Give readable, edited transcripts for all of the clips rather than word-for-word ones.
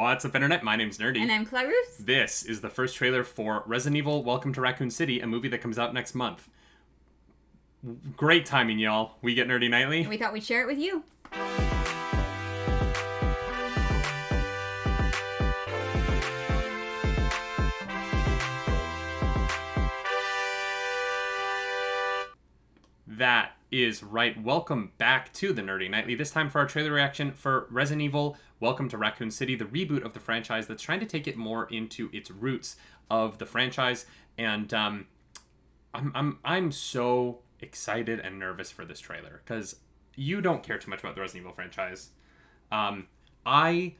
What's up, Internet? My name's Nerdy. And I'm Clarus. This is the first trailer for Resident Evil Welcome to Raccoon City, a movie that comes out next month. Great timing, y'all. We get Nerdy Nightly. We thought we'd share it with you. That is right. Welcome back to the Nerdy Nightly. This time for our trailer reaction for Resident Evil Welcome to Raccoon City, the reboot of the franchise that's trying to take it more into its roots of the franchise. And I'm so excited and nervous for this trailer because you don't care too much about the Resident Evil franchise. I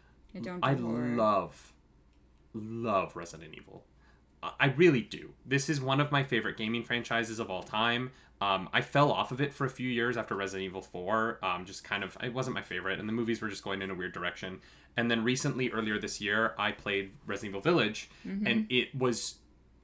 love Resident Evil. I really do. This is one of my favorite gaming franchises of all time. I fell off of it for a few years after Resident Evil 4. It wasn't my favorite, and the movies were just going in a weird direction. And then recently, earlier this year, I played Resident Evil Village, and it was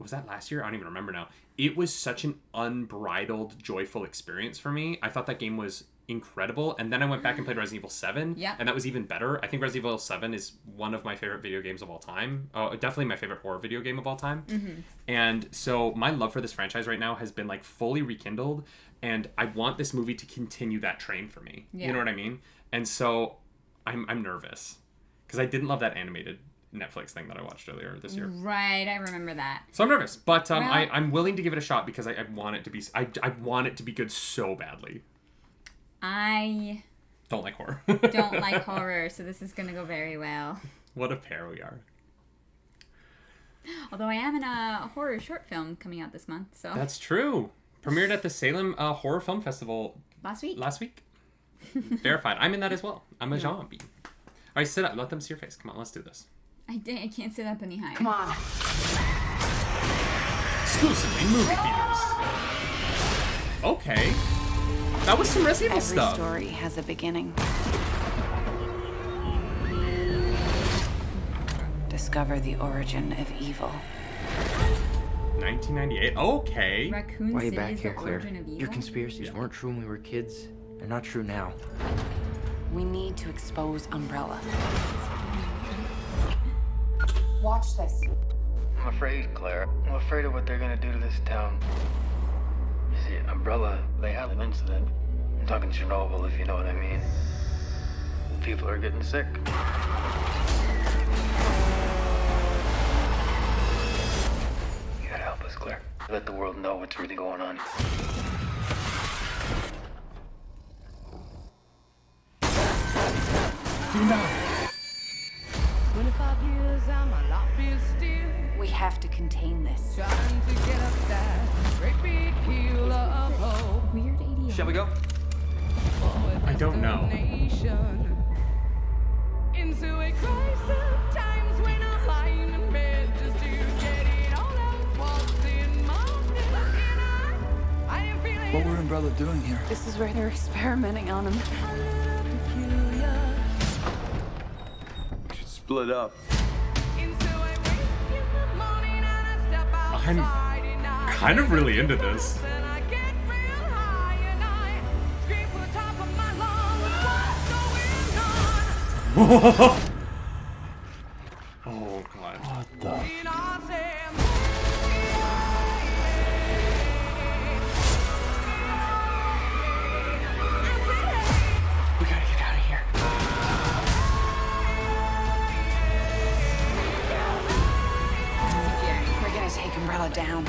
that last year? I don't even remember now. It was such an unbridled, joyful experience for me. I thought that game was incredible, and then I went back and played Resident Evil 7, and that was even better. I think Resident Evil 7 is one of my favorite video games of all time. Definitely my favorite horror video game of all time. And so my love for this franchise right now has been like fully rekindled, and I want this movie to continue that train for me. You know what I mean? And so I'm nervous because I didn't love that animated Netflix thing that I watched earlier this year. Right, I remember that. So I'm nervous, but I'm willing to give it a shot because I want it to be I want it to be good so badly. I don't like horror. Don't like horror, so this is going to go very well. What a pair we are. Although I am in a horror short film coming out this month, so... That's true. Premiered at the Salem Horror Film Festival... Last week? Verified. I'm in that as well. I'm a zombie. All right, sit up. Let them see your face. Come on, let's do this. I can't sit up any higher. Come on. Exclusively movie theaters. Okay. That was some Resident Evil stuff. Every story has a beginning. Discover the origin of evil. 1998. Okay. Raccoon Why are you City back is here, the Claire? origin of evil? Your conspiracies weren't true when we were kids. They're not true now. We need to expose Umbrella. Watch this. I'm afraid, Claire. I'm afraid of what they're gonna do to this town. You see, Umbrella, they had an incident. I'm talking Chernobyl, if you know what I mean. People are getting sick. You gotta help us, Claire. Let the world know what's really going on. We have to contain this. Weird ADR. Shall we go? I don't know. Into a crisis, times when I'm lying in bed just to get it all out. What's in my head, and I am feeling What were Umbrella doing here? This is where they're experimenting on him. a little peculiar. We should split up. Into a wake in the morning and I step outside and I Kind of really into this. and I get real high and I scream for the top of my lungs. What's going on? Oh, God. What the? And I say, We gotta get out of here. We're gonna take Umbrella down.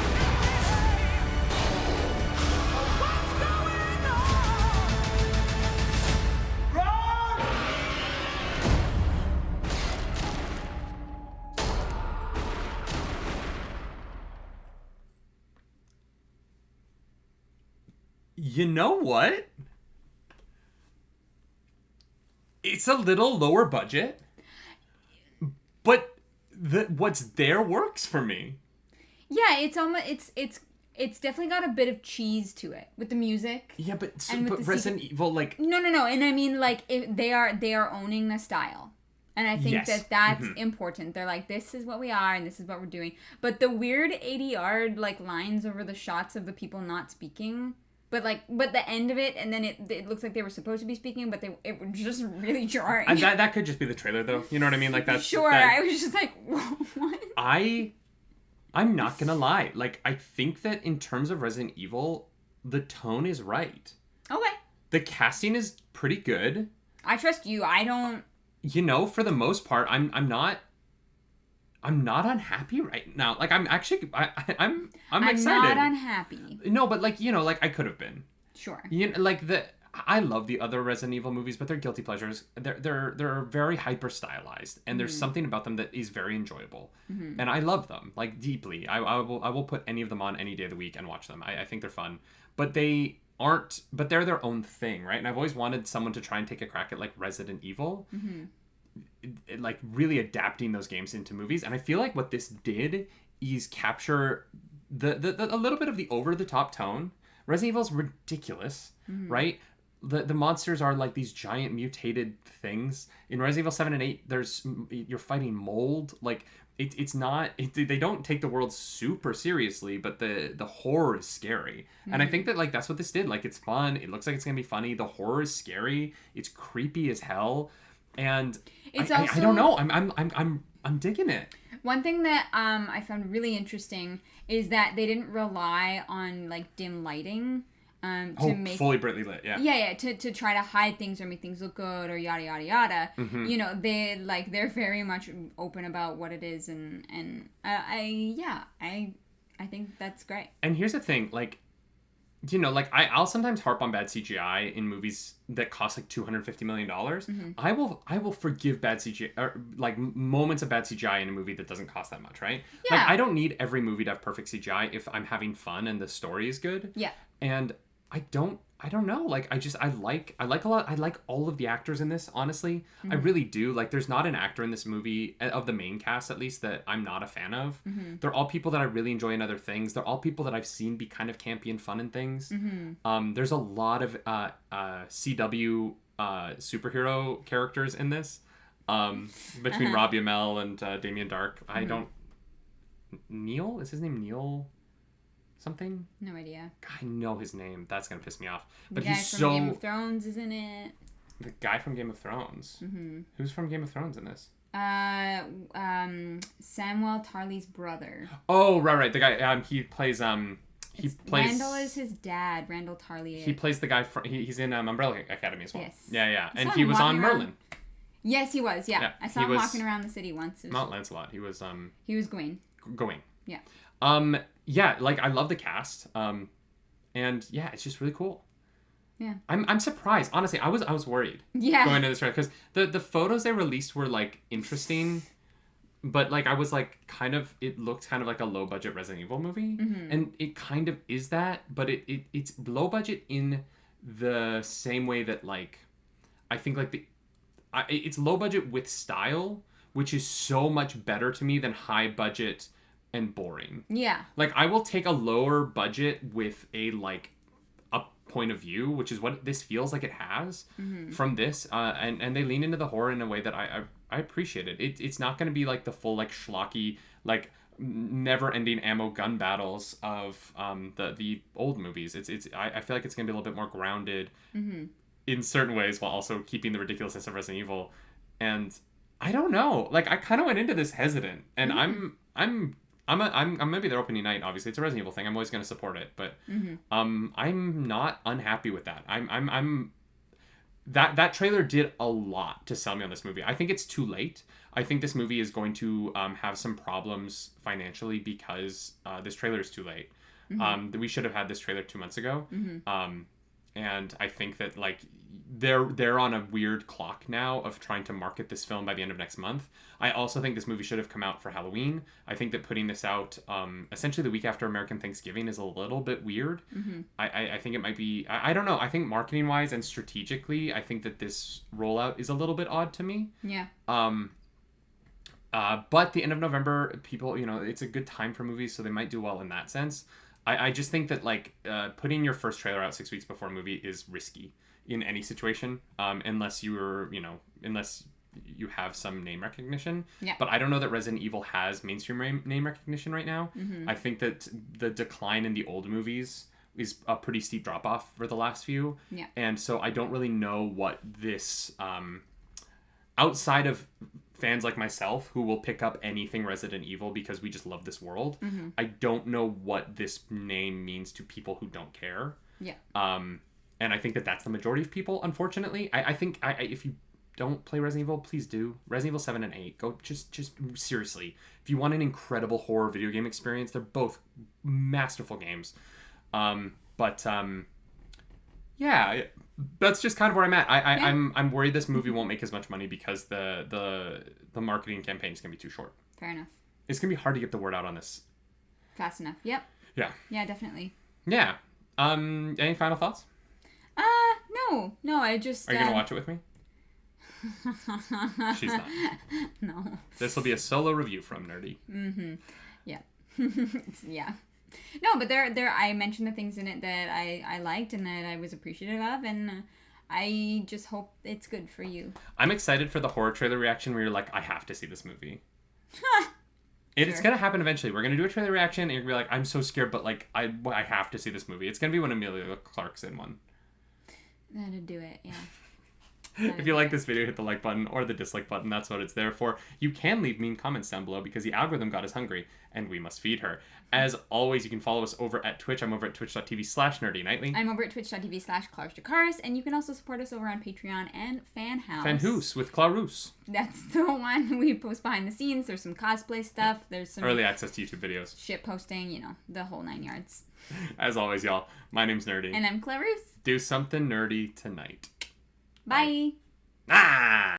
You know what? It's a little lower budget, but what's there works for me. Yeah, it's almost it's definitely got a bit of cheese to it with the music. Yeah, but And with the Resident Evil, like... No, and I mean like they are owning the style. And I think Yes. that's important. They're like, this is what we are and this is what we're doing. But the weird ADR like lines over the shots of the people not speaking, but but the end of it, and then it looks like they were supposed to be speaking, but it was just really jarring. That could just be the trailer, though. You know what I mean? Like that's sure. I was just like, what? I'm not gonna lie. Like, I think that in terms of Resident Evil, the tone is right. Okay. The casting is pretty good. I trust you. I don't. You know, for the most part, I'm not unhappy right now. Like, I'm actually, I'm excited. I'm not unhappy. No, but like, you know, like I could have been. Sure. You know, like I love the other Resident Evil movies, but they're guilty pleasures. They're very hyper stylized, and there's something about them that is very enjoyable, and I love them like deeply. I will put any of them on any day of the week and watch them. I think they're fun, but they aren't. But they're their own thing, right? And I've always wanted someone to try and take a crack at like Resident Evil. Like really adapting those games into movies, and I feel like what this did is capture the a little bit of the over the top tone. Resident Evil's ridiculous, right? The monsters are like these giant mutated things. In Resident Evil 7 and 8, you're fighting mold. Like it's not. They don't take the world super seriously, but the horror is scary. And I think that like that's what this did. Like it's fun. It looks like it's gonna be funny. The horror is scary. It's creepy as hell. And it's I don't know. I'm digging it. One thing that I found really interesting is that they didn't rely on like dim lighting to make fully brightly lit. Yeah. To try to hide things or make things look good or yada yada yada. You know, they're very much open about what it is, and I think that's great. And here's the thing, like, you know, like I'll sometimes harp on bad CGI in movies that cost like $250 million. I will forgive bad CGI, or like moments of bad CGI in a movie that doesn't cost that much, right? Yeah. Like I don't need every movie to have perfect CGI if I'm having fun and the story is good. Yeah. And I don't know. Like I like a lot. I like all of the actors in this, honestly. I really do. Like there's not an actor in this movie, of the main cast at least, that I'm not a fan of. They're all people that I really enjoy in other things. They're all people that I've seen be kind of campy and fun in things. There's a lot of CW superhero characters in this. Between Robbie Amell and Damien Dark. I don't... Neil? Is his name Neil something? No idea. I know his name. That's gonna piss me off. But the guy he's from so... Game of Thrones is in it. The guy from Game of Thrones? Who's from Game of Thrones in this? Samuel Tarly's brother. Oh, right. The guy, he plays... He plays... Randall is his dad. Randall Tarly. He plays the guy from... He's in Umbrella Academy as well. Yes. Yeah. I And saw he him was on walking around. Merlin. Yes, he was. Yeah. I saw he him was... walking around the city once. Not Lancelot. He was... He was Gawain. Going. Yeah. Yeah, like I love the cast. And yeah, it's just really cool. Yeah. I'm surprised. Honestly, I was worried. Yeah. Going into this trailer, because the photos they released were like interesting, but like I was like it looked kind of like a low budget Resident Evil movie, and it kind of is that, but it's low budget in the same way that like I think like it's low budget with style, which is so much better to me than high budget and boring. Yeah. Like I will take a lower budget with a point of view, which is what this feels like it has from this, and they lean into the horror in a way that I appreciate it. It's not going to be like the full like schlocky like never-ending ammo gun battles of the old movies. I feel like it's going to be a little bit more grounded in certain ways while also keeping the ridiculousness of Resident Evil. And I don't know, like I kind of went into this hesitant, and I'm gonna be there opening night. Obviously, it's a Resident Evil thing. I'm always gonna support it, but I'm not unhappy with that. That trailer did a lot to sell me on this movie. I think it's too late. I think this movie is going to have some problems financially because this trailer is too late. We should have had this trailer 2 months ago. And I think that like they're on a weird clock now of trying to market this film by the end of next month. I also think this movie should have come out for Halloween. I think that putting this out essentially the week after American Thanksgiving is a little bit weird. I think it might be... I don't know. I think marketing wise and strategically, I think that this rollout is a little bit odd to me. Yeah. But the end of November, people, you know, it's a good time for movies, so they might do well in that sense. I just think that like putting your first trailer out 6 weeks before a movie is risky in any situation, unless unless you have some name recognition. Yeah. But I don't know that Resident Evil has mainstream name recognition right now. I think that the decline in the old movies is a pretty steep drop off for the last few. Yeah. And so I don't really know what this outside of fans like myself who will pick up anything Resident Evil because we just love this world. I don't know what this name means to people who don't care. Yeah. And I think that that's the majority of people, unfortunately. I think if you don't play Resident Evil, please do. Resident Evil 7 and 8. Go just seriously. If you want an incredible horror video game experience, they're both masterful games. Yeah, that's just kind of where I'm at. I'm worried this movie won't make as much money because the marketing campaign is gonna be too short. Fair enough. It's gonna be hard to get the word out on this. Fast enough. Yep. Yeah. Yeah, definitely. Yeah. Any final thoughts? No. I just. Are you gonna watch it with me? She's not. No. This will be a solo review from Nerdy. Yeah. Yeah. No, but there I mentioned the things in it that I liked and that I was appreciative of, and I just hope it's good for you. I'm excited for the horror trailer reaction where you're like, I have to see this movie. It's gonna happen eventually. We're gonna do a trailer reaction and you're gonna be like, I'm so scared, but like I have to see this movie. It's gonna be when Emilia Clarke's in one. That'd do it, yeah. If you like this video, hit the like button or the dislike button. That's what it's there for. You can leave mean comments down below because the algorithm god is hungry and we must feed her. As always, you can follow us over at Twitch. I'm over at twitch.tv/nerdynightly. I'm over at twitch.tv/clarusdracarys, and you can also support us over on Patreon and Fanhouse. Fanhouse with Clarus. That's the one we post behind the scenes. There's some cosplay stuff. There's some early access to YouTube videos. Shit posting, the whole 9 yards. As always, y'all, my name's Nerdy. And I'm Clarus. Do something nerdy tonight. Bye. Ah!